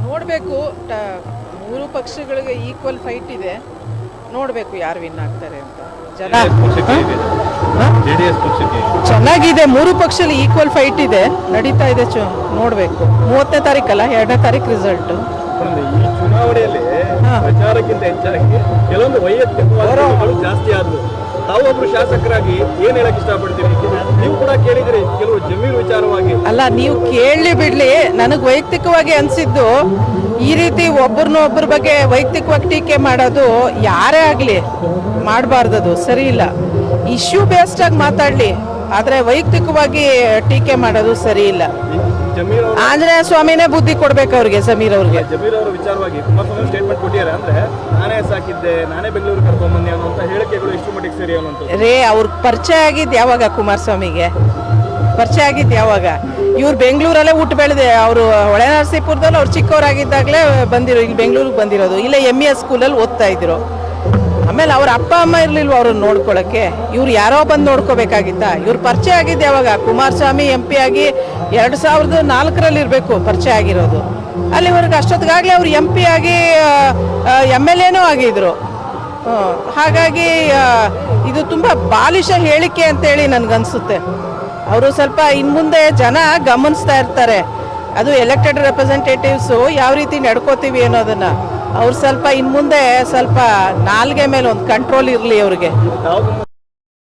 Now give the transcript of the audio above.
ನೋಡಬೇಕು. ಮೂರು ಪಕ್ಷಗಳಿಗೆ ಈಕ್ವಲ್ ಫೈಟ್ ಇದೆ. ನೋಡಬೇಕು ಯಾರು ವಿನ್ ಆಗ್ತಾರೆ ಅಂತ. ಜನ ಚೆನ್ನಾಗಿದೆ. ಮೂರು ಪಕ್ಷದಲ್ಲಿ ಈಕ್ವಲ್ ಫೈಟ್ ಇದೆ, ನಡೀತಾ ಇದೆ. ನೋಡಬೇಕು. 30ನೇ ತಾರೀಕಲ್ಲ, 2ನೇ ತಾರೀಕು ರಿಸಲ್ಟ್. ಈ ಚುನಾವಣೆಯಲ್ಲಿ ಪ್ರಚಾರಕ್ಕಿಂತ ಹೆಚ್ಚಾಗಿ ಕೆಲವೊಂದು ವೈಯಕ್ತಿಕವಾದ ಜಾಸ್ತಿ ಆದ್ವು. ತಾವೊಬ್ರು ಶಾಸಕರಾಗಿ ಏನ್ ಹೇಳಕ್ ಇಷ್ಟಪಡ್ತೀರಿ? ನೀವು ಕೂಡ ಕೇಳಿದ್ರಿ ಕೆಲವು ಜಮೀನು ವಿಚಾರವಾಗಿ. ಅಲ್ಲ, ನೀವು ಕೇಳಲಿ ಬಿಡ್ಲಿ, ನನಗೆ ವೈಯಕ್ತಿಕವಾಗಿ ಅನ್ಸಿದ್ದು ಈ ರೀತಿ ಒಬ್ಬರ ಬಗ್ಗೆ ವೈಯಕ್ತಿಕವಾಗಿ ಟೀಕೆ ಮಾಡೋದು ಯಾರೇ ಆಗ್ಲಿ ಮಾಡಬಾರ್ದದು, ಸರಿ ಇಲ್ಲ. ಇಶ್ಯೂ ಬೇಸ್ಡ್ ಆಗಿ ಮಾತಾಡ್ಲಿ, ಆದ್ರೆ ವೈಯಕ್ತಿಕವಾಗಿ ಟೀಕೆ ಮಾಡೋದು ಸರಿ ಇಲ್ಲ. ಆಂಜನೇಯ ಸ್ವಾಮಿನೇ ಬುದ್ಧಿ ಕೊಡ್ಬೇಕು ಅವ್ರಿಗೆ, ಸಮೀರ್ ಅವ್ರಿಗೆ. ಜಮೀರ್ ಅವರ ವಿಚಾರವಾಗಿ ಕುಮಾರಸ್ವಾಮಿ ಸ್ಟೇಟ್ಮೆಂಟ್ ಕೊಟ್ಟಿದ್ದಾರೆ. ಅಂದ್ರೆ ನಾನೇ ಸಾಕಿದ್ದೆ, ನಾನೇ ಬೆಂಗಳೂರು ಕರ್ಕೊಂಡ್ ಬಂದೆ ಅನ್ನುವಂತ ಹೇಳಿಕೆಗಳು ಎಷ್ಟು ಮಟ್ಟಿಗೆ ಸರಿ ಅನ್ನುವಂಥದ್ದು? ರೇ, ಅವ್ರ ಪರಿಚಯ ಆಗಿದ್ದು ಯಾವಾಗ? ಕುಮಾರಸ್ವಾಮಿಗೆ ಪರಿಚಯ ಆಗಿದ್ದು ಯಾವಾಗ? ಇವ್ರು ಬೆಂಗಳೂರಲ್ಲೇ ಊಟ ಬೆಳೆದೆ. ಅವರು ಹೊಳೆನರಸೀಪುರದಲ್ಲಿ ಅವ್ರು ಚಿಕ್ಕವರಾಗಿದ್ದಾಗಲೇ ಇಲ್ಲಿ ಬೆಂಗಳೂರಿಗೆ ಬಂದಿರೋದು. ಇಲ್ಲ MES ಸ್ಕೂಲಲ್ಲಿ ಓದ್ತಾ ಇದ್ರು. ಆಮೇಲೆ ಅವ್ರ ಅಪ್ಪ ಅಮ್ಮ ಇರ್ಲಿಲ್ವ ಅವ್ರನ್ನ ನೋಡ್ಕೊಳಕ್ಕೆ? ಇವ್ರು ಯಾರೋ ಬಂದು ನೋಡ್ಕೋಬೇಕಾಗಿತ್ತ? ಇವ್ರು ಪರಿಚಯ ಆಗಿದ್ದು ಯಾವಾಗ? ಕುಮಾರಸ್ವಾಮಿ MP ಆಗಿ 2004ರಲ್ಲಿ ಇರಬೇಕು ಪರಿಚಯ ಆಗಿರೋದು. ಅಲ್ಲಿವರೆಗೆ ಅಷ್ಟೊತ್ತಿಗಾಗಲೇ ಅವ್ರು MP ಆಗಿ MLAನೂ ಆಗಿದ್ರು. ಹಾಗಾಗಿ ಇದು ತುಂಬ ಬಾಲಿಶ ಹೇಳಿಕೆ ಅಂತೇಳಿ ನನಗನ್ಸುತ್ತೆ. ಅವರು ಸ್ವಲ್ಪ ಇನ್ಮುಂದೆ ಜನ ಗಮನಿಸ್ತಾ ಇರ್ತಾರೆ. ಅದು ಎಲೆಕ್ಟೆಡ್ ರೆಪ್ರೆಸೆಂಟೇಟಿವ್ಸು ಯಾವ ರೀತಿ ನಡ್ಕೋತೀವಿ ಅನ್ನೋದನ್ನ ಅವ್ರು ಸ್ವಲ್ಪ ಇನ್ಮುಂದೆ ಸ್ವಲ್ಪ ನಾಲ್ಗೆ ಮೇಲೆ ಒಂದು ಕಂಟ್ರೋಲ್ ಇರಲಿ ಅವ್ರಿಗೆ.